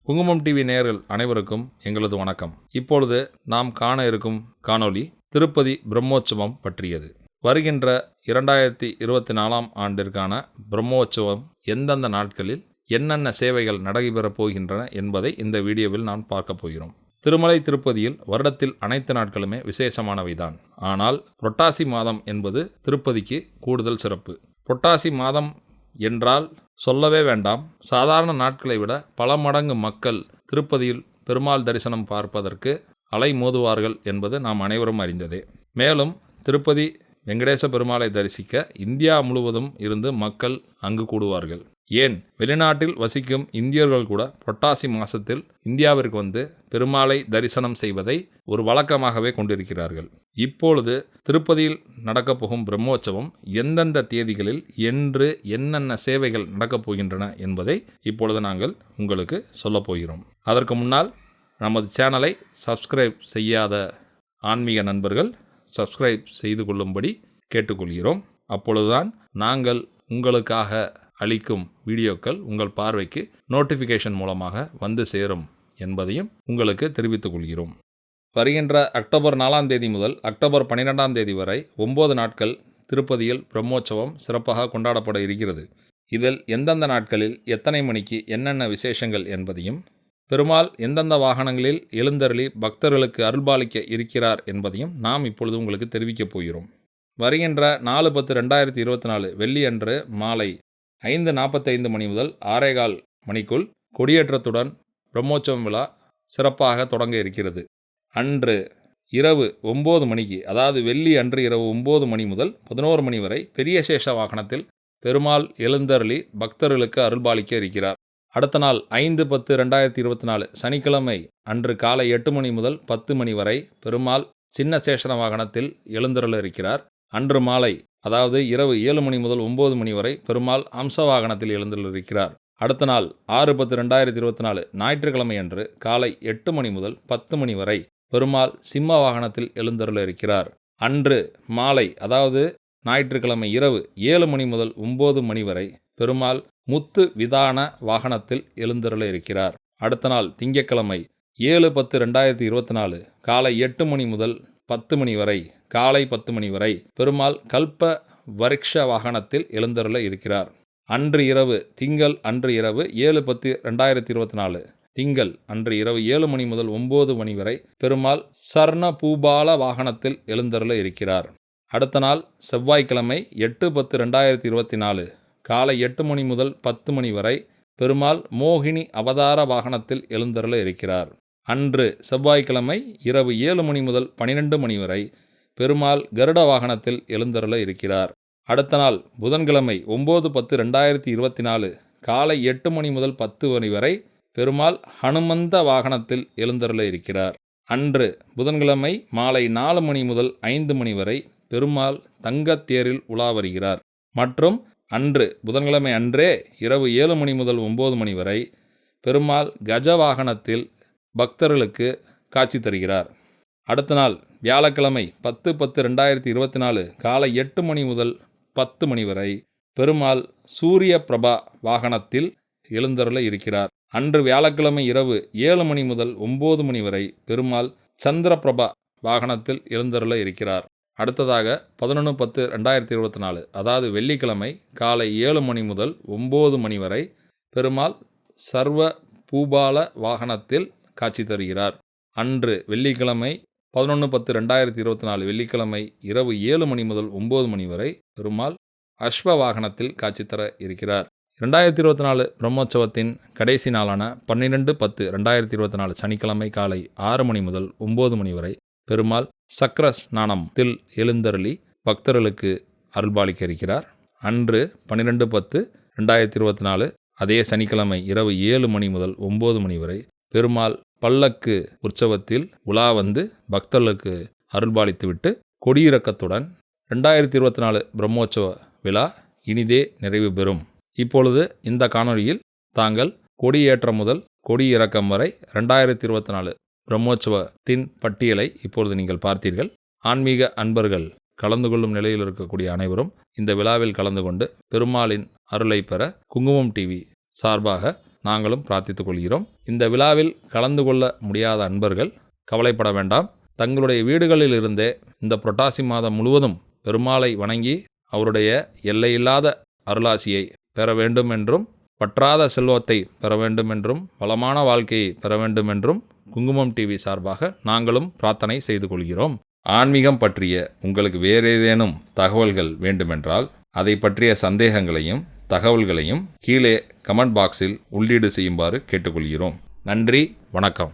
குங்குமம் டிவி நேயர்கள் அனைவருக்கும் எங்களது வணக்கம். இப்பொழுது நாம் காண இருக்கும் காணொளி திருப்பதி பிரம்மோற்சவம் பற்றியது. வருகின்ற 2024 ஆண்டிற்கான பிரம்மோற்சவம் எந்தெந்த நாட்களில் என்னென்ன சேவைகள் நடைபெறப் போகின்றன என்பதை இந்த வீடியோவில் நான் பார்க்க போகிறோம். திருமலை திருப்பதியில் வருடத்தில் அனைத்து நாட்களுமே விசேஷமானவைதான். ஆனால் புரட்டாசி மாதம் என்பது திருப்பதிக்கு கூடுதல் சிறப்பு. புரட்டாசி மாதம் என்றால் சொல்லவே வேண்டாம். சாதாரண நாட்களை விட பல மடங்கு மக்கள் திருப்பதியில் பெருமாள் தரிசனம் பார்ப்பதற்கு அலைமோதுவார்கள் என்பது நாம் அனைவரும் அறிந்ததே. மேலும் திருப்பதி வெங்கடேச பெருமாளை தரிசிக்க இந்தியா முழுவதும் இருந்து மக்கள் அங்கு கூடுவார்கள். ஏன், வெளிநாட்டில் வசிக்கும் இந்தியர்கள் கூட புரட்டாசி மாசத்தில் இந்தியாவிற்கு வந்து பெருமாளை தரிசனம் செய்வதை ஒரு வழக்கமாகவே கொண்டிருக்கிறார்கள். இப்பொழுது திருப்பதியில் நடக்கப் போகும் பிரம்மோற்சவம் எந்தெந்த தேதிகளில் என்று என்னென்ன சேவைகள் நடக்கப் போகின்றன என்பதை இப்பொழுது நாங்கள் உங்களுக்கு சொல்லப் போகிறோம். அதற்கு முன்னால் நமது சேனலை சப்ஸ்கிரைப் செய்யாத ஆன்மீக நண்பர்கள் சப்ஸ்கிரைப் செய்து கொள்ளும்படி கேட்டுக்கொள்கிறோம். அப்பொழுதுதான் நாங்கள் உங்களுக்காக அளிக்கும் வீடியோக்கள் உங்கள் பார்வைக்கு நோட்டிஃபிகேஷன் மூலமாக வந்து சேரும் என்பதையும் உங்களுக்கு தெரிவித்துக் கொள்கிறோம். வருகின்ற அக்டோபர் 4 தேதி முதல் அக்டோபர் 12 தேதி வரை 9 நாட்கள் திருப்பதியில் பிரம்மோற்சவம் சிறப்பாக கொண்டாடப்பட இருக்கிறது. இதில் எந்தெந்த நாட்களில் எத்தனை மணிக்கு என்னென்ன விசேஷங்கள் என்பதையும், பெருமாள் எந்தெந்த வாகனங்களில் எழுந்தருளி பக்தர்களுக்கு அருள்பாலிக்க இருக்கிறார் என்பதையும் நாம் இப்பொழுது உங்களுக்கு தெரிவிக்கப் போகிறோம். வருகின்ற 4/10/2024 வெள்ளி அன்று மாலை 5:45 மணி முதல் 6:15 மணிக்குள் கொடியேற்றத்துடன் பிரம்மோற்சவம் விழா சிறப்பாக தொடங்க இருக்கிறது. அன்று இரவு 9 மணிக்கு, அதாவது வெள்ளி அன்று இரவு 9 மணி முதல் 11 மணி வரை பெரிய சேஷ வாகனத்தில் பெருமாள் எழுந்தருளி பக்தர்களுக்கு அருள்பாலிக்க இருக்கிறார். அடுத்த நாள் 5/10/2024 சனிக்கிழமை அன்று காலை 8 மணி முதல் 10 மணி வரை பெருமாள் சின்ன சேஷன வாகனத்தில் எழுந்தருள இருக்கிறார். அன்று மாலை, அதாவது இரவு 7 மணி முதல் 9 மணி வரை பெருமாள் அம்ச வாகனத்தில் எழுந்தருளிருக்கிறார். அடுத்த நாள் 6/10/2024 ஞாயிற்றுக்கிழமை அன்று காலை 8 மணி முதல் 10 மணி வரை பெருமாள் சிம்ம வாகனத்தில் எழுந்தருள இருக்கிறார். அன்று மாலை, அதாவது ஞாயிற்றுக்கிழமை இரவு 7 மணி முதல் 9 மணி வரை பெருமாள் முத்து விதான வாகனத்தில் எழுந்தருள இருக்கிறார். அடுத்த நாள் திங்கட்கிழமை 7/10/2024 காலை 8 மணி முதல் 10 மணி வரை, காலை 10 மணி வரை பெருமாள் கல்ப வரிக்ஷ வாகனத்தில் எழுந்தருள இருக்கிறார். அன்று இரவு, திங்கள் அன்று இரவு 7/10/2024 திங்கள் அன்று இரவு 7 மணி முதல் 9 மணி வரை பெருமாள் சர்ண பூபால வாகனத்தில் எழுந்தருள இருக்கிறார். அடுத்த நாள் செவ்வாய்க்கிழமை 8/10/2024 காலை 8 மணி முதல் 10 மணி வரை பெருமாள் மோகினி அவதார வாகனத்தில் எழுந்தருள இருக்கிறார். அன்று செவ்வாய்க்கிழமை இரவு 7 மணி முதல் 12 மணி வரை பெருமாள் கருட வாகனத்தில் எழுந்தருள இருக்கிறார். அடுத்த நாள் புதன்கிழமை 9/10/2024 காலை 8 மணி முதல் 10 மணி வரை பெருமாள் ஹனுமந்த வாகனத்தில் எழுந்தருள இருக்கிறார். அன்று புதன்கிழமை மாலை 4 மணி முதல் 5 மணி வரை பெருமாள் தங்கத்தேரில் உலா வருகிறார். மற்றும் அன்று புதன்கிழமை அன்றே இரவு 7 மணி முதல் 9 மணி வரை பெருமாள் கஜ வாகனத்தில் பக்தர்களுக்கு காட்சி தருகிறார். அடுத்த நாள் வியாழக்கிழமை 10/10/2024 காலை 8 மணி முதல் 10 மணி வரை பெருமாள் சூரிய பிரபா வாகனத்தில் எழுந்தருள இருக்கிறார். அன்று வியாழக்கிழமை இரவு 7 மணி முதல் 9 மணி வரை பெருமாள் சந்திர பிரபா வாகனத்தில் எழுந்தருள இருக்கிறார். அடுத்ததாக 11/10/2024 அதாவது வெள்ளிக்கிழமை காலை 7 மணி முதல் 9 மணி வரை பெருமாள் சர்வ பூபால வாகனத்தில் காட்சி தருகிறார். அன்று வெள்ளிக்கிழமை 11/10/2024 வெள்ளிக்கிழமை இரவு 7 மணி முதல் 9 மணி வரை பெருமாள் அஸ்வ வாகனத்தில் காட்சி தர இருக்கிறார். 2024 பிரம்மோற்சவத்தின் கடைசி நாளான 12/10/2024 சனிக்கிழமை காலை 6 மணி முதல் 9 மணி வரை பெருமாள் சக்கர ஸ்நானத்தில் எழுந்தருளி பக்தர்களுக்கு அருள்பாலிக்க இருக்கிறார். அன்று 12/10/2024 அதே சனிக்கிழமை இரவு 7 மணி முதல் 9 மணி வரை பெருமாள் பல்லக்கு உற்சவத்தில் உலா வந்து பக்தர்களுக்கு அருள்பாலித்துவிட்டு கொடியிறக்கத்துடன் 2024 பிரம்மோற்சவ விழா இனிதே நிறைவு பெறும். இப்பொழுது இந்த காணொளியில் தாங்கள் கொடியேற்றம் முதல் கொடியிறக்கம் வரை 2024 பிரம்மோற்சவத்தின் பட்டியலை இப்பொழுது நீங்கள் பார்த்தீர்கள். ஆன்மீக அன்பர்கள் கலந்து கொள்ளும் நிலையில் இருக்கக்கூடிய அனைவரும் இந்த விழாவில் கலந்து கொண்டு பெருமாளின் அருளை பெற குங்குமம் டிவி சார்பாக நாங்களும் பிரார்த்தித்துக் கொள்கிறோம். இந்த விழாவில் கலந்து கொள்ள முடியாத அன்பர்கள் கவலைப்பட வேண்டாம். தங்களுடைய வீடுகளில் இருந்தே இந்த புரட்டாசி மாதம் முழுவதும் பெருமாளை வணங்கி அவருடைய எல்லையில்லாத அருளாசியை பெற வேண்டும் என்றும், பற்றாத செல்வத்தை பெற வேண்டும் என்றும், வளமான வாழ்க்கையை பெற வேண்டும் என்றும் குங்குமம் டிவி சார்பாக நாங்களும் பிரார்த்தனை செய்து கொள்கிறோம். ஆன்மீகம் பற்றிய உங்களுக்கு வேறு ஏதேனும் தகவல்கள் வேண்டுமென்றால் அதை பற்றிய சந்தேகங்களையும் தகவல்களையும் கீழே கமெண்ட் பாக்ஸில் உள்ளீடு செய்யுமாறு கேட்டுக்கொள்கிறோம். நன்றி, வணக்கம்.